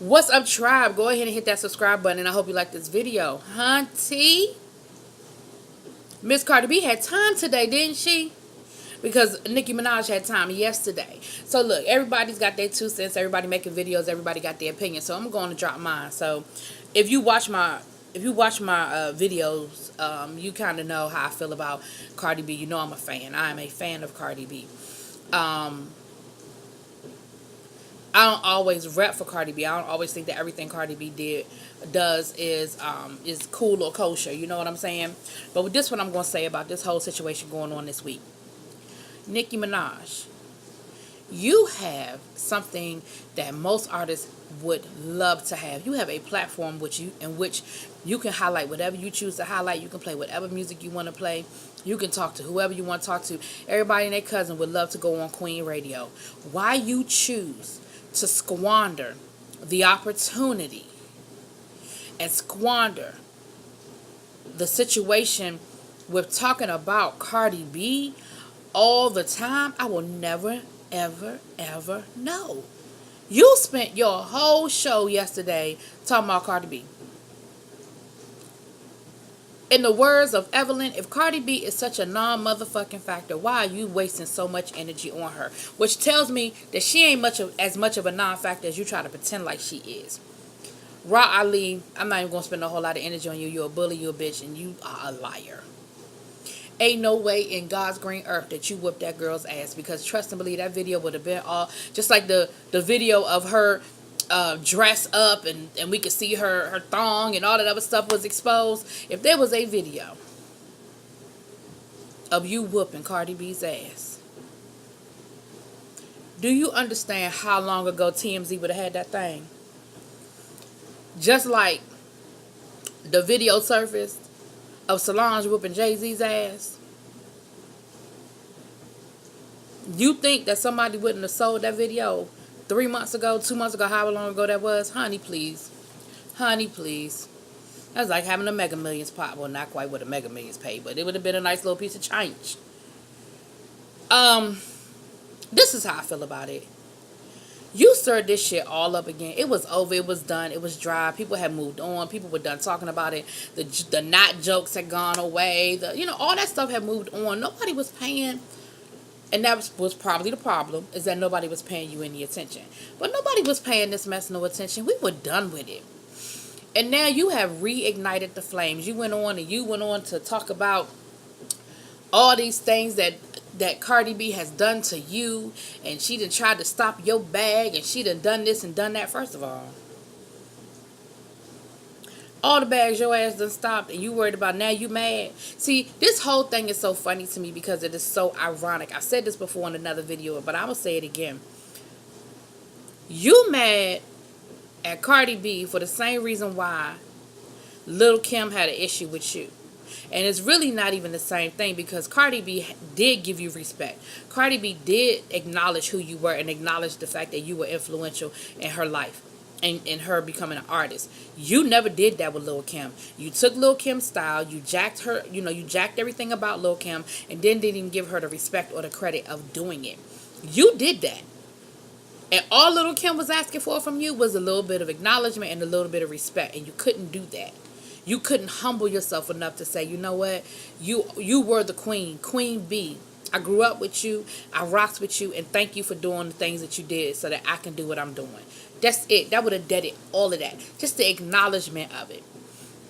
What's up, tribe? Go ahead and hit that subscribe button, and I hope you like this video. Hunty, Miss Cardi B had time today, didn't she? Because Nicki Minaj had time yesterday. So look, everybody's got their 2 cents. Everybody making videos. Everybody got their opinion. So I'm going to drop mine. So if you watch my videos, you kind of know how I feel about Cardi B. You know I'm a fan. I am a fan of Cardi B. I don't always rep for Cardi B. I don't always think that everything Cardi B does is cool or kosher. You know what I'm saying? But with this one, I'm going to say about this whole situation going on this week. Nicki Minaj, you have something that most artists would love to have. You have a platform in which you can highlight whatever you choose to highlight. You can play whatever music you want to play. You can talk to whoever you want to talk to. Everybody and their cousin would love to go on Queen Radio. Why you choose to squander the opportunity and squander the situation with talking about Cardi B all the time, I will never, ever, ever know. You spent your whole show yesterday talking about Cardi B. In the words of Evelyn, if Cardi B is such a non-motherfucking factor, why are you wasting so much energy on her? Which tells me that she ain't as much of a non-factor as you try to pretend like she is. Ra Ali, I'm not even going to spend a whole lot of energy on you. You're a bully, you're a bitch, and you are a liar. Ain't no way in God's green earth that you whooped that girl's ass, because trust and believe that video would have been all just like the video of her dressed up and we could see her thong and all that other stuff was exposed. If there was a video of you whooping Cardi B's ass, do you understand how long ago TMZ would have had that thing? Just like the video surfaced of Solange whooping Jay-Z's ass. You think that somebody wouldn't have sold that video 3 months ago, 2 months ago, however long ago that was? Honey, please. Honey, please. That's like having a Mega Millions pop. Well, not quite what a Mega Millions paid, but it would have been a nice little piece of change. This is how I feel about it. You stirred this shit all up again. It was over. It was done. It was dry. People had moved on. People were done talking about it. The not jokes had gone away. All that stuff had moved on. Nobody was paying. And that was probably the problem, is that nobody was paying you any attention. But nobody was paying this mess no attention. We were done with it. And now you have reignited the flames. You went on to talk about all these things that Cardi B has done to you, and she done tried to stop your bag, and she done this and done that. First of all the bags your ass done stopped, and you worried about now you mad. See, this whole thing is so funny to me because it is so ironic. I said this before in another video, but I'm going to say it again. You mad at Cardi B for the same reason why Lil' Kim had an issue with you. And it's really not even the same thing, because Cardi B did give you respect. Cardi B did acknowledge who you were and acknowledge the fact that you were influential in her life and in her becoming an artist. You never did that with Lil' Kim. You took Lil' Kim's style, you jacked her, you jacked everything about Lil' Kim, and then didn't even give her the respect or the credit of doing it. You did that. And all Lil' Kim was asking for from you was a little bit of acknowledgement and a little bit of respect, and you couldn't do that. You couldn't humble yourself enough to say, you know what? You were the queen, Queen B. I grew up with you. I rocked with you. And thank you for doing the things that you did so that I can do what I'm doing. That's it. That would have done it. All of that. Just the acknowledgement of it.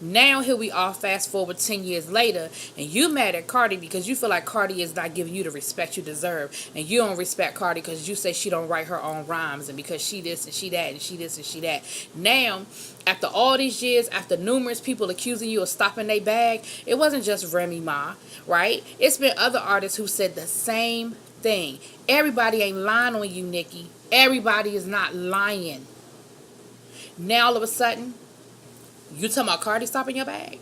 Now here we are, fast forward 10 years later, and you mad at Cardi because you feel like Cardi is not giving you the respect you deserve, and you don't respect Cardi because you say she don't write her own rhymes, and because she this and she that and she this and she that. Now, after all these years, after numerous people accusing you of stopping their bag, it wasn't just Remy Ma, right? It's been other artists who said the same thing. Everybody ain't lying on you, Nicki. Everybody is not lying. Now all of a sudden, you talking about Cardi stopping your bag?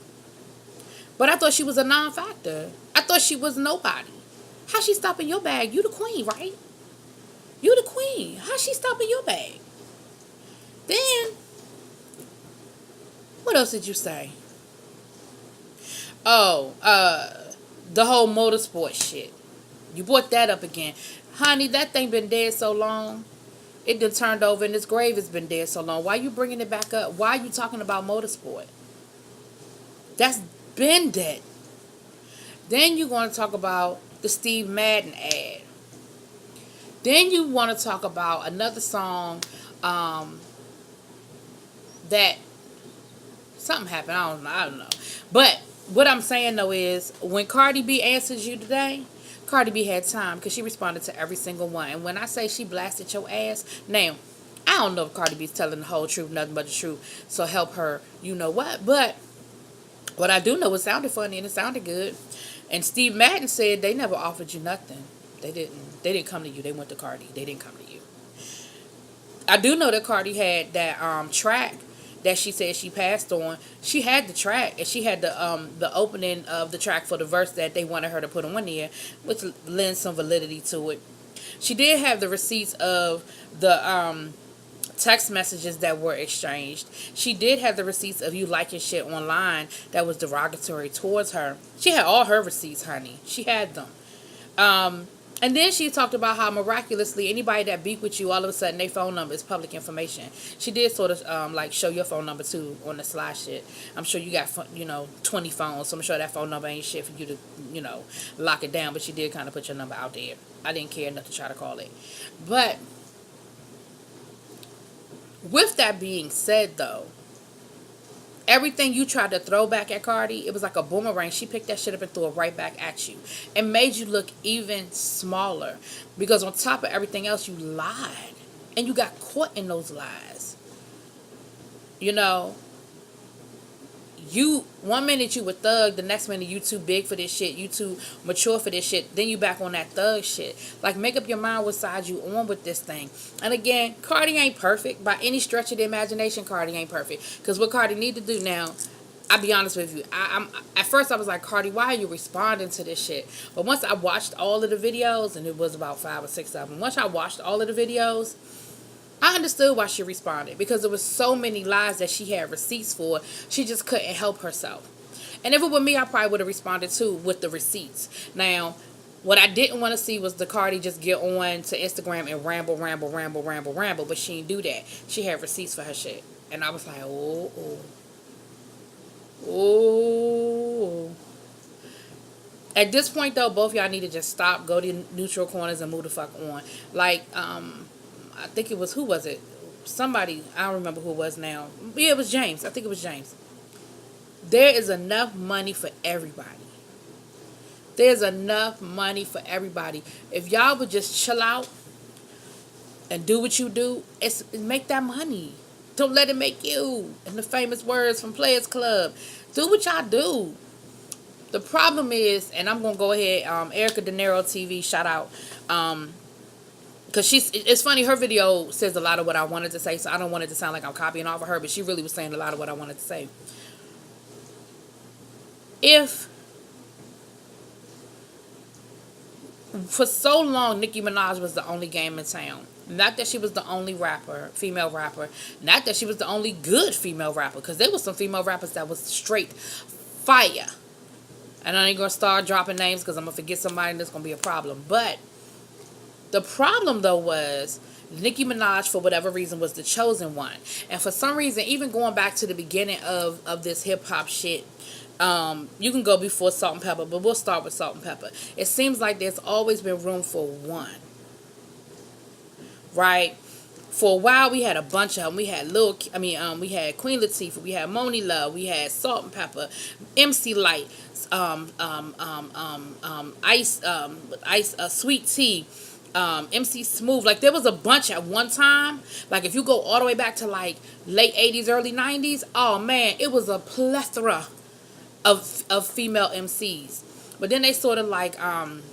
But I thought she was a non-factor. I thought she was nobody. How she stopping your bag? You the queen, right? You the queen. How she stopping your bag? Then, what else did you say? Oh, the whole motorsport shit. You brought that up again. Honey, that thing been dead so long. It done turned over and its grave has been dead so long. Why you bringing it back up? Why are you talking about motorsport? That's been dead. Then you want to talk about the Steve Madden ad. Then you want to talk about another song that something happened. I don't know. But what I'm saying though is when Cardi B answers you today, Cardi B had time because she responded to every single one. And when I say she blasted your ass, now I don't know if Cardi B's telling the whole truth, nothing but the truth. So help her, you know what? But what I do know, it sounded funny and it sounded good. And Steve Madden said they never offered you nothing. They didn't. They didn't come to you. They went to Cardi. They didn't come to you. I do know that Cardi had that track that she said she passed on. She had the track and she had the opening of the track for the verse that they wanted her to put on there, which lends some validity to it. She did have the receipts of the text messages that were exchanged. She did have the receipts of you liking shit online that was derogatory towards her. She had all her receipts, honey. She had them. And then she talked about how miraculously anybody that beat with you, all of a sudden their phone number is public information. She did sort of like show your phone number too on the slide shit. I'm sure you got 20 phones, so I'm sure that phone number ain't shit for you to lock it down. But she did kind of put your number out there. I didn't care enough to try to call it. But with that being said, though, everything you tried to throw back at Cardi, it was like a boomerang. She picked that shit up and threw it right back at you and made you look even smaller because on top of everything else, you lied and you got caught in those lies. You one minute you were thug, the next minute you too big for this shit, you too mature for this shit, then you back on that thug shit. Like, make up your mind what side you on with this thing. And again, Cardi ain't perfect by any stretch of the imagination. Cardi ain't perfect because what Cardi need to do now, I'll be honest with you, I'm at first I was like, Cardi, why are you responding to this shit? But once I watched all of the videos, and it was about 5 or 6 of them, once I watched all of the videos, I understood why she responded because there was so many lies that she had receipts for. She just couldn't help herself. And if it were me, I probably would have responded too with the receipts. Now, what I didn't want to see was the Cardi just get on to Instagram and ramble. But she didn't do that. She had receipts for her shit. And I was like, oh. At this point, though, both y'all need to just stop, go to neutral corners and move the fuck on. Like, I think it was, who was it? Somebody, I don't remember who it was now. Yeah, it was James. I think it was James. There is enough money for everybody. There's enough money for everybody. If y'all would just chill out and do what you do, make that money. Don't let it make you. In the famous words from Players Club, do what y'all do. The problem is, and I'm going to go ahead, Erica De Niro TV, shout out, because it's funny, her video says a lot of what I wanted to say, so I don't want it to sound like I'm copying off of her, but she really was saying a lot of what I wanted to say. If for so long Nicki Minaj was the only game in town, not that she was the only female rapper, not that she was the only good female rapper, because there was some female rappers that was straight fire. And I ain't going to start dropping names because I'm going to forget somebody and that's going to be a problem. But the problem, though, was Nicki Minaj, for whatever reason, was the chosen one. And for some reason, even going back to the beginning of this hip-hop shit, you can go before Salt and Pepper, but we'll start with Salt and Pepper. It seems like there's always been room for one. Right? For a while, we had a bunch of them. We had we had Queen Latifah, we had Moni Love, we had Salt and Pepper, MC Light, Ice, Sweet Tea, MC Smooth. Like, there was a bunch at one time. Like, if you go all the way back to like late 80s, early 90s, oh man, it was a plethora of female MCs. But then they sort of like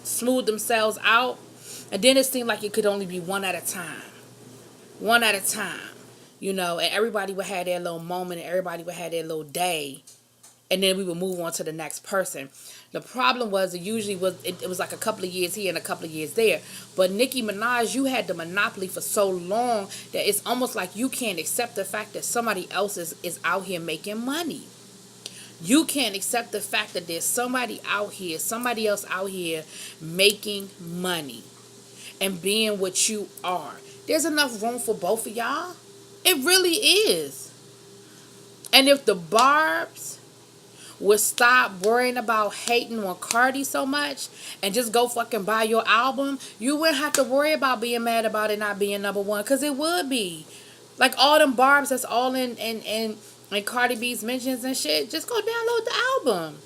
smoothed themselves out, and then it seemed like it could only be one at a time. One at a time, and everybody would have their little moment, and everybody would have their little day, and then we would move on to the next person. The problem was it was like a couple of years here and a couple of years there. But Nicki Minaj, you had the monopoly for so long that it's almost like you can't accept the fact that somebody else is out here making money. You can't accept the fact that there's somebody else out here making money and being what you are. There's enough room for both of y'all. It really is. And if the Barbs would stop worrying about hating on Cardi so much and just go fucking buy your album, you wouldn't have to worry about being mad about it not being number one, because it would be. Like all them Barbs that's all in Cardi B's mentions and shit, just go download the album.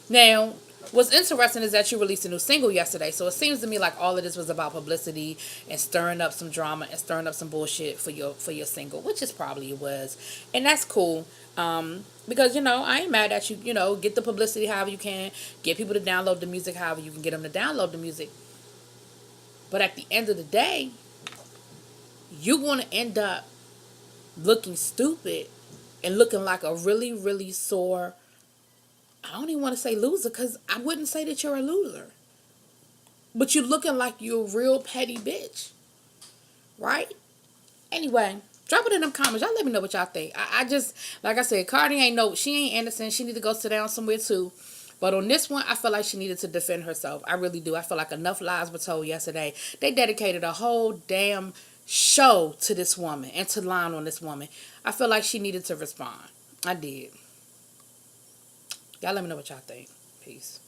Now, what's interesting is that you released a new single yesterday, so it seems to me like all of this was about publicity and stirring up some drama and stirring up some bullshit for your single, which is probably it was, and that's cool. Because I ain't mad at you. Get the publicity however you can, get people to download the music however you can get them to download the music. But at the end of the day, you're gonna end up looking stupid and looking like a really, really sore. I don't even want to say loser, because I wouldn't say that you're a loser. But you're looking like you're a real petty bitch. Right? Anyway, drop it in them comments. Y'all let me know what y'all think. I just, like I said, Cardi she ain't innocent. She need to go sit down somewhere too. But on this one, I feel like she needed to defend herself. I really do. I feel like enough lies were told yesterday. They dedicated a whole damn show to this woman and to lying on this woman. I feel like she needed to respond. I did. Y'all let me know what y'all think. Peace.